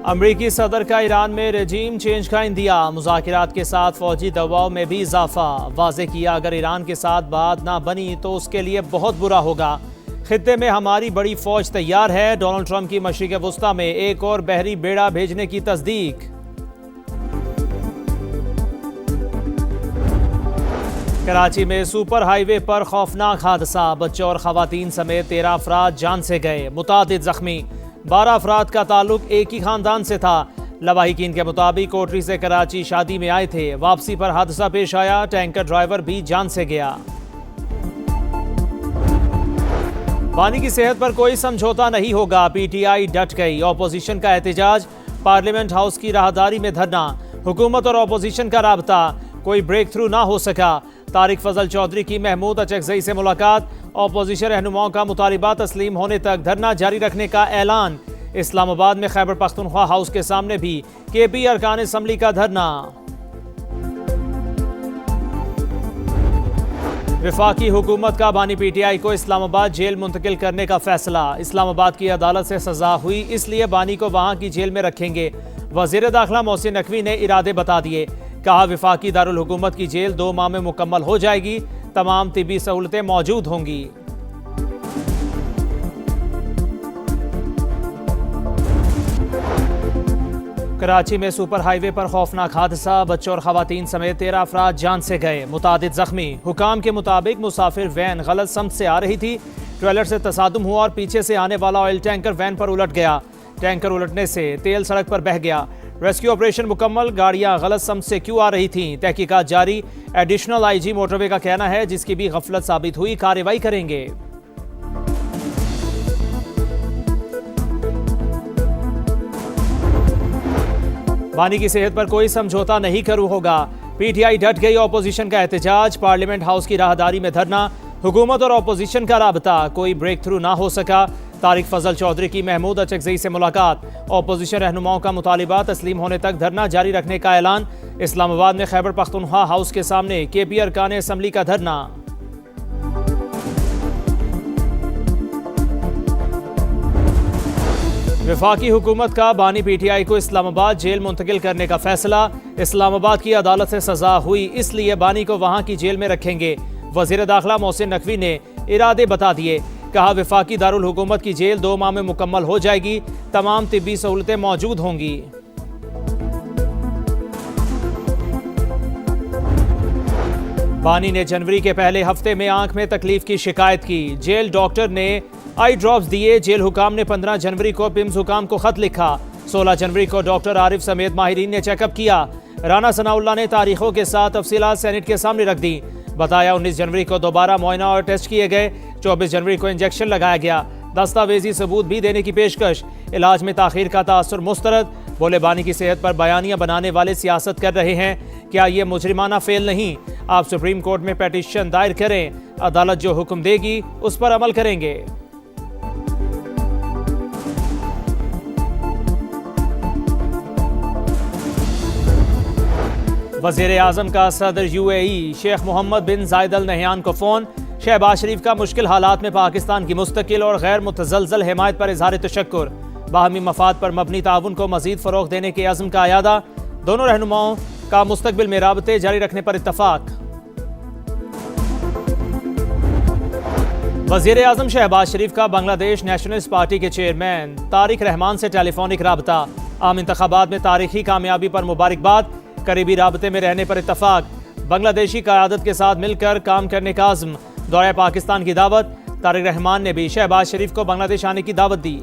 अमरीकी सदर का ईरान में रेजीम चेंज का इंदिया, मुज़ाकिरात के साथ फौजी दबाव में भी इजाफा। वाज़े किया अगर ईरान के साथ बात ना बनी तो उसके लिए बहुत बुरा होगा। खित्ते में हमारी बड़ी फौज तैयार है। डोनाल्ड ट्रंप की मशरिक़ वुस्ता में एक और बहरी बेड़ा भेजने की तस्दीक। कराची में सुपर हाईवे पर खौफनाक हादसा, बच्चों और खवातीन समेत 13 अफराद जान से गए, मुतादिद जख्मी। 12 अफराद का ताल्लुक एक ही खानदान से था। लवाहिकीन के मुताबिक कोटरी से कराची शादी में आए थे। वापसी पर हादसा पेश आया, टैंकर ड्राइवर भी जान से गया। पानी की सेहत पर कोई समझौता नहीं होगा, पीटीआई डट गई। ऑपोजिशन का एहतजाज, पार्लियामेंट हाउस की राहदारी में धरना। हुकूमत और ऑपोजिशन का राबता, कोई ब्रेक थ्रू ना हो सका। तारिक फजल चौधरी की महमूद अचकजई से मुलाकात। ऑपोजिशन रहनुमाओं का मुतालिबा तस्लीम होने तक धरना जारी रखने का ऐलान। इस्लामाबाद में खैबर पख्तूनख्वा हाउस के सामने भी केपी अरकान असम्बली का धरना। वफाकी हुकूमत का बानी पीटीआई को इस्लामाबाद जेल मुंतकिल करने का फैसला। इस्लामाबाद की अदालत से सजा हुई, इसलिए बानी को वहां की जेल में रखेंगे। वजीर दाखिला मोहसिन नकवी ने इरादे बता दिए। कहा वफाकी दारुल हुकूमत की जेल 2 माह में मुकम्मल हो जाएगी, तमाम तिबी सहूलतें मौजूद होंगी। कराची में सुपर हाईवे पर खौफनाक हादसा, बच्चों और खवातीन समेत 13 अफराद जान से गए, मुतादिद जख्मी। हुकाम के मुताबिक मुसाफिर वैन गलत समत से आ रही थी। ट्रेलर से तसादुम हुआ और पीछे से आने वाला ऑयल टैंकर वैन पर उलट गया। टैंकर उलटने से तेल सड़क पर बह गया। रेस्क्यू ऑपरेशन मुकम्मल। गाड़ियां गलत समत से क्यों आ रही थीं, तहकीकात जारी। एडिशनल आईजी मोटरवे का कहना है जिसकी भी गफलत साबित हुई कार्रवाई करेंगे। बानी की सेहत पर कोई समझौता नहीं करू होगा, पीटीआई डट गई। ऑपोजिशन का एहतजाज, पार्लियामेंट हाउस की राहदारी में धरना। हुकूमत और ऑपोजिशन का राबता, कोई ब्रेक थ्रू ना हो सका। तारिक फजल चौधरी की महमूद अचकजई से मुलाकात। ऑपोजिशन रहनुमाओं का मुतालिबा तस्लीम होने तक धरना जारी रखने का ऐलान। इस्लामाबाद में खैबर पख्तूनख्वा हाउस के सामने केपी अरकान असम्बली का धरना। वफाकी हुकूमत का बानी पीटीआई को इस्लामाबाद जेल मुंतकिल करने का फैसला। इस्लामाबाद की अदालत से सजा हुई, इसलिए बानी को वहां की जेल में रखेंगे। वजीर दाखिला मोहसिन नकवी ने इरादे बता दिए। कहा वफाकी दारुल हुकूमत की जेल 2 माह में मुकम्मल हो जाएगी, तमाम तिब्बी सहूलतें मौजूद होंगी। बानी ने जनवरी के पहले हफ्ते में आंख में तकलीफ की शिकायत की। जेल डॉक्टर ने आई ड्रॉप्स दिए। जेल हुकाम ने 15 जनवरी को पिम्स हुकाम को खत लिखा। 16 जनवरी को डॉक्टर आरिफ समेत माहिरीन ने चेकअप किया। राना सनाउल्लाह ने तारीखों के साथ तफसीलात सेनेट के सामने रख दी। बताया 19 जनवरी को दोबारा मुआयना और टेस्ट किए गए। 24 जनवरी को इंजेक्शन लगाया गया। दस्तावेजी सबूत भी देने की पेशकश। इलाज में ताखीर का तासुर मुस्तरद। बोले बानी की सेहत पर बयानियां बनाने वाले सियासत कर रहे हैं, क्या ये मुजरिमाना फेल नहीं? आप सुप्रीम कोर्ट में पिटीशन दायर करें, अदालत जो हुक्म देगी उस पर अमल करेंगे। वज़ीर आज़म का सदर यूएई शेख मोहम्मद बिन जायद अल नहयान को फ़ोन। शहबाज शरीफ का मुश्किल हालात में पाकिस्तान की मुस्तकिल और गैर मुतज़लज़ल हिमायत पर इज़हार तशक्कुर। बाहमी मफाद पर मबनी ताउन को मज़ीद फ़रोग़ देने के अज़्म का अयादा। दोनों रहनुमाओं का मुस्तक़बिल में राबते जारी रखने पर इत्तफ़ाक़। वज़ीर आज़म शहबाज शरीफ का बांग्लादेश नेशनलिस्ट पार्टी के चेयरमैन तारिक रहमान से टेलीफोनिक राबता। आम इंतख़ाबात में तारीखी कामयाबी पर मुबारकबाद। करीबी राबते में रहने पर इत्तफ़ाक़। बांग्लादेशी क़यादत के साथ मिलकर काम करने का आज़म। दौरे पाकिस्तान की दावत। तारिक रहमान ने भी शहबाज शरीफ को बांग्लादेश आने की दावत दी।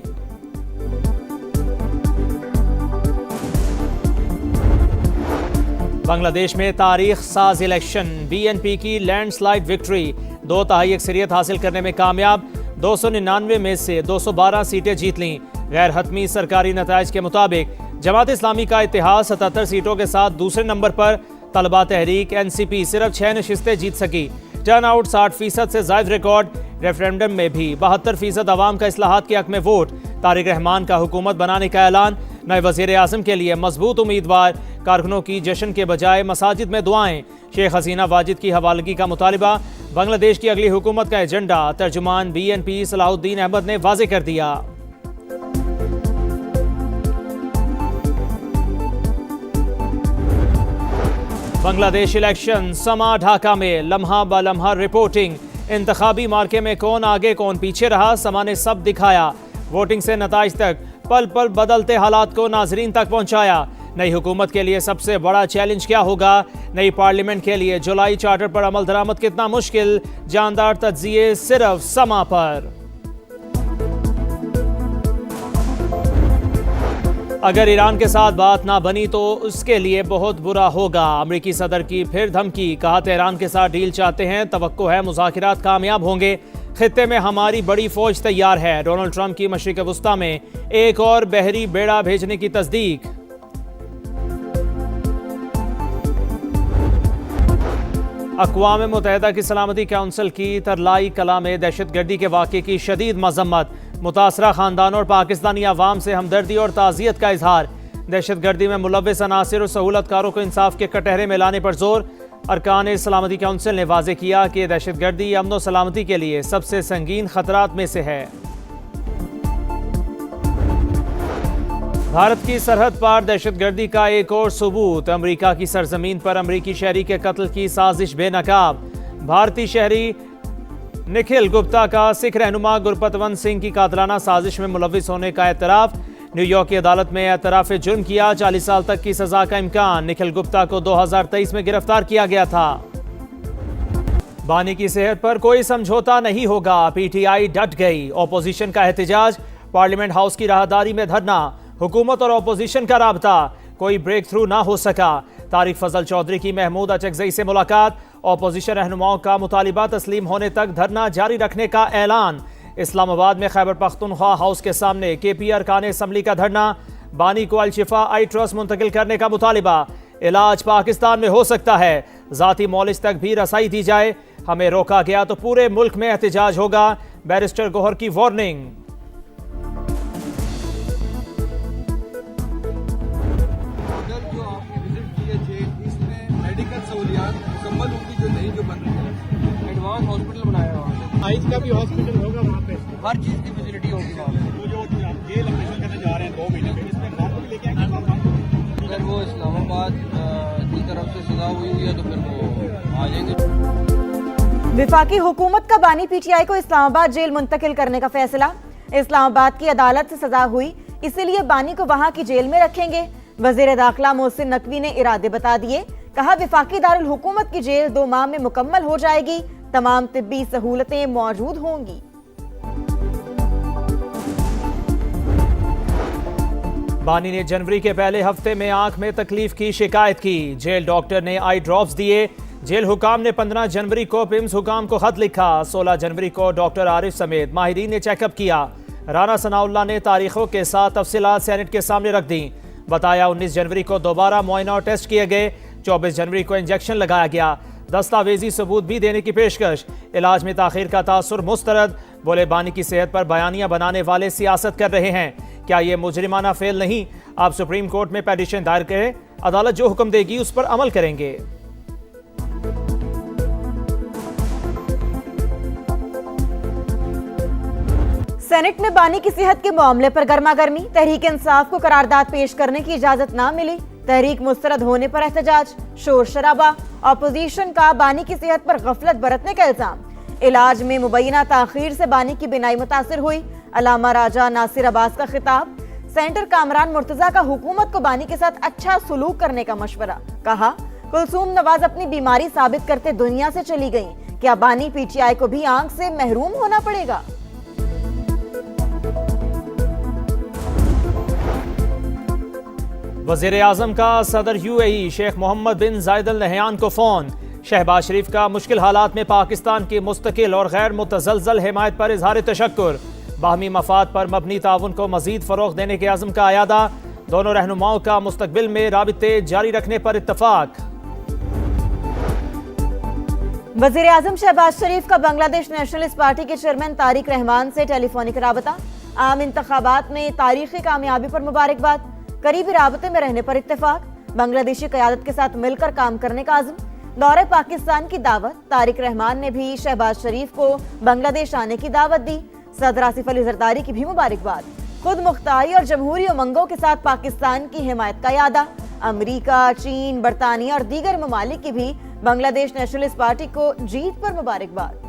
बांग्लादेश में तारीख साज इलेक्शन। बीएनपी की लैंडस्लाइड विक्ट्री। 2 तिहाई अक्सरियत हासिल करने में कामयाब। 299 में से 212 सीटें जीत लीं। गैर हतमी सरकारी नताइज के मुताबिक जमात इस्लामी का इतिहास 77 सीटों के साथ दूसरे नंबर पर। तलबा तहरीक एनसीपी सिर्फ 6 नशिस्तें जीत सकी। टर्न आउट 60% से ज़ायद रिकॉर्ड। रेफरेंडम में भी 72% अवाम का इस्लाहात के हक में वोट। तारिक रहमान का हुकूमत बनाने का ऐलान। नए वज़ीर आज़म के लिए मजबूत उम्मीदवार। कारकुनों की जश्न के बजाय मसाजिद में दुआएं। शेख हसीना वाजिद की हवालगी का मुतालिबा। बांग्लादेश की अगली हुकूमत का एजेंडा तर्जुमान बीएनपी सलाहुद्दीन अहमद ने वाज़े कर दिया। बांग्लादेश इलेक्शन समा ढाका में लम्हा ब लम्हा रिपोर्टिंग। इंतखाबी मार्के में कौन आगे कौन पीछे रहा, समा ने सब दिखाया। वोटिंग से नताइज तक पल पल बदलते हालात को नाजरीन तक पहुंचाया। नई हुकूमत के लिए सबसे बड़ा चैलेंज क्या होगा, नई पार्लियामेंट के लिए जुलाई चार्टर पर अमल दरामद कितना मुश्किल, जानदार तज्जिए सिर्फ समा पर। अगर ईरान के साथ बात ना बनी तो उसके लिए बहुत बुरा होगा। अमेरिकी सदर की फिर धमकी, कहा तेहरान के साथ डील चाहते हैं, तवक्को है मुज़ाकिरात कामयाब होंगे। खित्ते में हमारी बड़ी फौज तैयार है। डोनाल्ड ट्रंप की मशरिक वुस्ता में एक और बहरी बेड़ा भेजने की तस्दीक। अक़वाम मुत्तहिदा की सलामती काउंसिल की तरलाई कला में दहशतगर्दी के वाक़े की शदीद मज़म्मत। मुतासरा ख़ानदानों और पाकिस्तानी अवाम से हमदर्दी और ताज़ियत का इजहार। दहशतगर्दी में मुलव्वस अनासिर और सहूलतकारों को इंसाफ के कटहरे में लाने पर जोर। अरकान सलामती काउंसिल ने वाज़ेह किया कि दहशतगर्दी अमन व सलामती के लिए सबसे संगीन खतरात में से है। भारत की सरहद पार दहशतगर्दी का एक और सबूत। अमेरिका की सरजमीन पर अमेरिकी शहरी के कत्ल की साजिश बेनकाब। भारतीय शहरी निखिल गुप्ता का सिख रहनुमा गुरपतवंत सिंह की कातलाना साजिश में मुलव्विस होने का एतराफ़। न्यूयॉर्क की अदालत में एतराफ़ जुर्म किया। 40 साल तक की सजा का इम्कान। निखिल गुप्ता को 2023 में गिरफ्तार किया गया था। बानी की सेहत पर कोई समझौता नहीं होगा, पीटीआई डट गई। ऑपोजिशन का एहतजाज, पार्लियामेंट हाउस की राहदारी में धरना। हुकूमत और ऑपोजिशन का राबता, कोई ब्रेक थ्रू ना हो सका। तारिक फजल चौधरी की महमूद अचकजई से मुलाकात। ऑपोजिशन रहनुमाओं का मुतालिबा तस्लीम होने तक धरना जारी रखने का ऐलान। इस्लामाबाद में खैबर पख्तूनख्वा हाउस के सामने केपी अरकान असम्बली का धरना। बानी को अल-शिफा आई ट्रस्ट मुंतकिल करने का मुतालिबा। इलाज पाकिस्तान में हो सकता है, जाती मौलिज तक भी रसाई दी जाए। हमें रोका गया तो पूरे मुल्क में एहतजाज होगा, बैरिस्टर गोहर की वार्निंग। एडवांस हॉस्पिटल बनाया हुआ है, का भी हॉस्पिटल होगा वहाँ पे, हर चीज़ की फैसिलिटी होगी वहाँ पे। वो जो जेल ऑपरेशन करने जा रहे हैं 2 महीने में, इसमें नॉर्मल लेके आएंगे। अगर वो इस्लामाबाद की तरफ से सजा हुई है तो फिर वो आ जाएंगे। विफाकी हुकूमत का बानी पीटीआई को इस्लामाबाद जेल मुंतकिल करने का फैसला। इस्लामाबाद की अदालत से सजा हुई, इसीलिए बानी को वहाँ की जेल में रखेंगे। वजीर दाखिला मोहसिन नकवी ने इरादे बता दिए। कहा विफाकी दारुल हुकूमत की जेल 2 माह में मुकम्मल हो जाएगी, तमाम तिब्बी सहूलतें मौजूद होंगी। बानी ने जनवरी के पहले हफ्ते में आंख में तकलीफ की शिकायत की। जेल डॉक्टर ने आई ड्रॉप्स दिए। जेल हुकाम ने 15 जनवरी को पिम्स हुकाम को खत लिखा। 16 जनवरी को डॉक्टर आरिफ समेत माहिरीन ने चेकअप किया। राना सनाउल्लाह ने तारीखों के साथ तफसीलात सेनेट के सामने रख दी। बताया 19 जनवरी को दोबारा मुआयना और टेस्ट किए गए। 24 जनवरी को इंजेक्शन लगाया गया। दस्तावेजी सबूत भी देने की पेशकश। इलाज में ताखीर का तासुर मुस्तरद। बोले बानी की सेहत पर बयानियां बनाने वाले सियासत कर रहे हैं, क्या ये मुजरिमाना फेल नहीं? आप सुप्रीम कोर्ट में पेटिशन दायर करें, अदालत जो हुक्म देगी उस पर अमल करेंगे। सेनेट में बानी की सेहत के मामले पर गर्मा गर्मी। तहरीक इंसाफ को करारदाद पेश करने की इजाजत ना मिली। तहरीक मुस्तरद होने पर एहतजाज, शोर शराबा। ऑपोजिशन का बानी की सेहत पर गफलत बरतने का इल्जाम। इलाज में मुबैना ताखीर से बानी की बिनाई मुतासिर हुई। अलामा राजा नासिर अब्बास का खिताब। सेनेटर कामरान मुर्तजा का हुकूमत को बानी के साथ अच्छा सुलूक करने का मशवरा। कहा कुलसूम नवाज अपनी बीमारी साबित करते दुनिया से चली गई, क्या बानी पीटीआई को भी आंख से महरूम होना पड़ेगा? वज़ीर आज़म का सदर यूएई शेख मोहम्मद बिन जायद अल नहयान को फ़ोन। शहबाज शरीफ का मुश्किल हालात में पाकिस्तान की मुस्तकिल और गैर मुतज़लज़ल हिमायत पर इज़हार तशक्कुर। बाहमी मफाद पर मबनी ताउन को मज़ीद फ़रोग़ देने के अज़्म का अयादा। दोनों रहनुमाओं का मुस्तक़बिल में राबिते जारी रखने पर इत्तफ़ाक। वज़ीर आज़म शहबाज शरीफ का बांग्लादेश नेशनलिस्ट पार्टी के चेयरमैन तारिक रहमान से टेलीफोनिक राबता। आम इंतखाबात में तारीखी कामयाबी पर मुबारकबाद। करीबी राबते में रहने पर इत्तेफाक। बांग्लादेशी क़यादत के साथ मिलकर काम करने का आज़म। दौरे पाकिस्तान की दावत। तारिक रहमान ने भी शहबाज शरीफ को बांग्लादेश आने की दावत दी। सदर आसिफ अली जरदारी की भी मुबारकबाद। खुद मुख्तारी और जमहूरी उमंगों के साथ पाकिस्तान की हिमायत का यादा। अमेरिका, चीन, बरतानिया और दीगर ममालिक की भी बांग्लादेश नेशनलिस्ट पार्टी को जीत पर मुबारकबाद।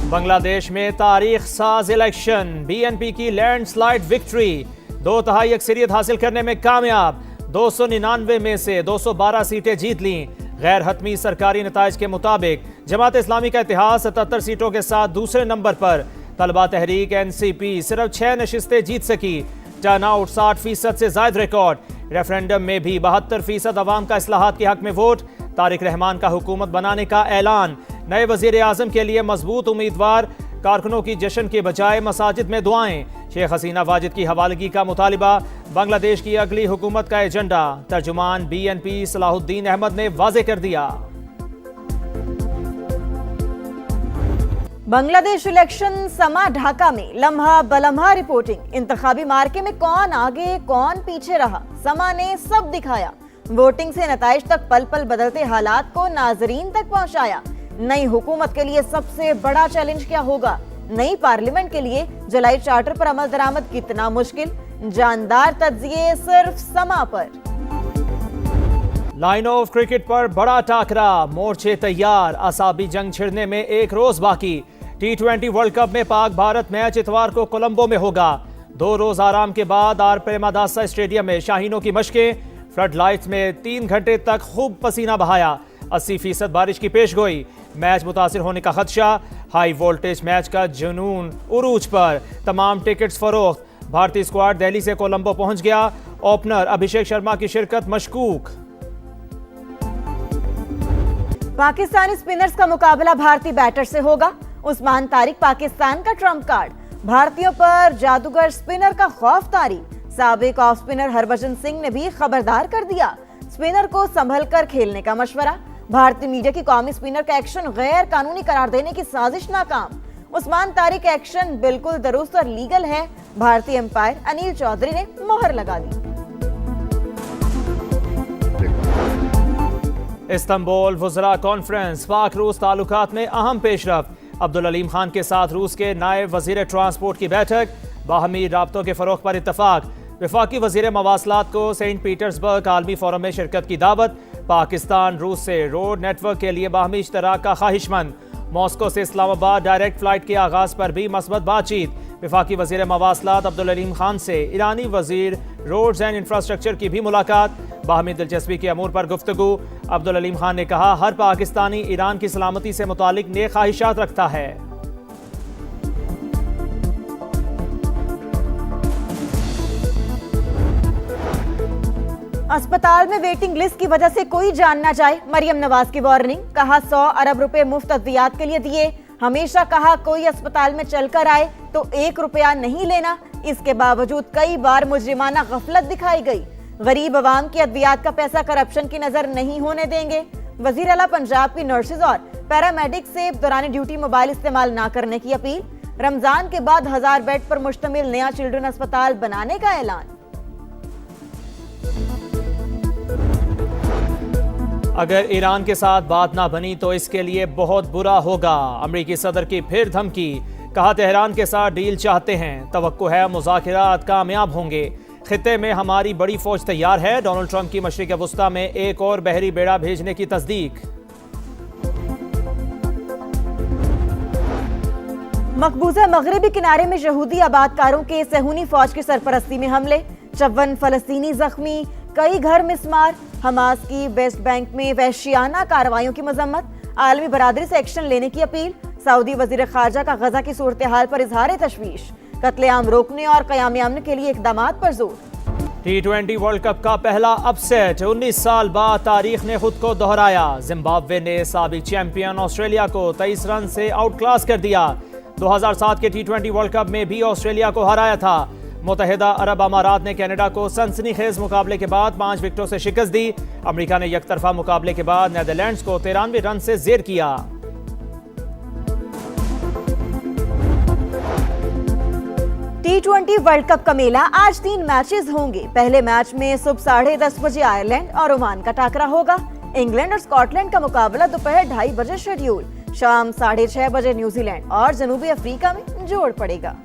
बांग्लादेश में तारीख साज इलेक्शन, बीएनपी की लैंडस्लाइड विक्ट्री, 2/3 अक्सरियत हासिल करने में कामयाब, 299 में से 212 सीटें जीत लीं। गैर हतमी सरकारी नताइज के मुताबिक जमात इस्लामी का इतिहास 77 सीटों के साथ दूसरे नंबर पर। तलबा तहरीक एनसीपी सिर्फ 6 नशिस्तें जीत सकी। टर्नआउट 60% से ज्यादा रिकॉर्ड। रेफरेंडम में भी 72% अवाम का इस्लाहात के हक में वोट। तारिक रहमान का हुकूमत बनाने का ऐलान। नए वजीर आजम के लिए मजबूत उम्मीदवार। कारकुनों की जश्न के बजाय मसाजिद में दुआएं। शेख हसीना वाजिद की हवालगी का मुतालिबा। बांग्लादेश की अगली हुकूमत का एजेंडा तर्जुमान बीएनपी सलाहुद्दीन अहमद ने वाजे कर दिया। बांग्लादेश इलेक्शन समा ढाका में लम्हा बलम्हा रिपोर्टिंग। इंतखाबी मार्के में कौन आगे कौन पीछे रहा, समा ने सब दिखाया। वोटिंग से नताइज तक पल पल बदलते हालात को नाजरीन तक पहुंचाया। नई हुकूमत के लिए सबसे बड़ा चैलेंज क्या होगा, नई पार्लियामेंट के लिए जुलाई चार्टर पर अमल दरामद कितना मुश्किल, जानदार तज्जिए सिर्फ समा पर। लाइन ऑफ क्रिकेट पर बड़ा टाकरा, मोर्चे तैयार, असाबी जंग छिड़ने में एक रोज बाकी। T20 वर्ल्ड कप में पाक भारत मैच इतवार को कोलंबो में होगा। 2 रोज आराम के बाद आर प्रेमादासा स्टेडियम में शाहीनों की मशकें। फ्लड लाइट्स में 3 घंटे तक खूब पसीना बहाया। 80% बारिश की पेशगोई। मैच मुतासिर होने का खदशा। हाई वोल्टेज मैच का जुनून उरूज पर। तमाम टिकट्स फरोख्त। भारतीय स्क्वाड दिल्ली से कोलंबो पहुंच गया। ओपनर अभिषेक शर्मा की शिरकत मशकूक। पाकिस्तानी स्पिनर्स का मुकाबला भारतीय बैटर से होगा। उस्मान तारिक पाकिस्तान का ट्रम्प कार्ड। भारतीयों पर जादूगर स्पिनर का खौफ तारी। साबिक ऑफ स्पिनर हरभजन सिंह ने भी खबरदार कर दिया। स्पिनर को संभल कर खेलने का मशवरा। भारतीय मीडिया की कौमी स्पिनर का एक्शन गैर कानूनी करार देने की साजिश नाकाम। उस्मान तारिक एक्शन बिल्कुल दुरुस्त और लीगल है। भारतीय एम्पायर अनिल चौधरी ने मोहर लगा दी। इस्तांबुल वुज़रा कॉन्फ्रेंस, पाक रूस ताल्लुकात में अहम पेशरफ्त। अब्दुल अलीम खान के साथ रूस के नायब वजीर ट्रांसपोर्ट की बैठक। बाहमी राब्तों के फरोग पर इत्तफाक। वफाकी वजीर मवासलात को सेंट पीटर्सबर्ग आलमी फोरम में शिरकत की दावत। पाकिस्तान रूस से रोड नेटवर्क के लिए बाहमी इश्तराक का ख्वाहिशमंद। मॉस्को से इस्लामाबाद डायरेक्ट फ्लाइट के आगाज पर भी मस्बत बातचीत। वफाकी वजीर मवासलात अब्दुल अलीम खान से ईरानी वजीर रोड्स एंड इंफ्रास्ट्रक्चर की भी मुलाकात। बाहमी दिलचस्पी के अमूर पर गुफ्तगू। अब्दुल अलीम खान ने कहा, हर पाकिस्तानी ईरान की सलामती से मुतालिक नेक ख्वाहिशात रखता है। अस्पताल में वेटिंग लिस्ट की वजह से कोई जान ना जाए, मरियम नवाज की वार्निंग। कहा 100 अरब रुपए मुफ्त अद्वियात के लिए दिए। हमेशा कहा कोई अस्पताल में चलकर आए तो 1 रुपया नहीं लेना। इसके बावजूद कई बार मुजरिमाना गफलत दिखाई गई। गरीब अवाम की अद्वियात का पैसा करप्शन की नजर नहीं होने देंगे। वजीर आला पंजाब की नर्सेज और पैरामेडिक से दौरान ड्यूटी मोबाइल इस्तेमाल न करने की अपील। रमजान के बाद 1000 बेड पर मुश्तमिल नया चिल्ड्रन अस्पताल बनाने का ऐलान। अगर ईरान के साथ बात ना बनी तो इसके लिए बहुत बुरा होगा। अमरीकी सदर की फिर धमकी। कहा, तेहरान के साथ डील चाहते हैं, तवक्को है मुज़ाकिरात कामयाब होंगे। खित्ते में हमारी बड़ी फौज तैयार है। डोनाल्ड ट्रंप की मशरिक़ वुस्ता में एक और बहरी बेड़ा भेजने की तस्दीक। मकबूजा मगरबी किनारे में यहूदी आबादकारों के सहूनी फौज की सरपरस्ती में हमले। 54 फलस्तीनी जख्मी, कई घर मिसमार। हमास की वेस्ट बैंक में वहशियाना कार्रवाइयों की मजम्मत। आलमी बरादरी से एक्शन लेने की अपील। सऊदी वजीर खारजा का गजा की सूरत हाल पर इजहार तशवीश। कत्लेआम रोकने और क़याम अमन के लिए इक़दामात पर जोर। T20 वर्ल्ड कप का पहला अपसेट। 19 साल बाद तारीख ने खुद को दोहराया। जिम्बाब्वे ने साबिक चैंपियन ऑस्ट्रेलिया को 23 रन से आउट क्लास कर दिया। 2007 के T20 वर्ल्ड कप में भी ऑस्ट्रेलिया को हराया था। मुत्तहिदा अरब अमारात ने कनाडा को सनसनीखेज मुकाबले के बाद 5 विकेटों से शिकस्त दी। अमेरिका ने यकतरफा मुकाबले के बाद नीदरलैंड्स को 93 रन से जेर किया। T20 वर्ल्ड कप का मेला। आज 3 मैचेस होंगे। पहले मैच में सुबह 10:30 बजे आयरलैंड और ओमान का टाकरा होगा। इंग्लैंड और स्कॉटलैंड का मुकाबला दोपहर 2:30 बजे शेड्यूल। शाम 6:30 बजे न्यूजीलैंड और जनूबी अफ्रीका में जोड़ पड़ेगा।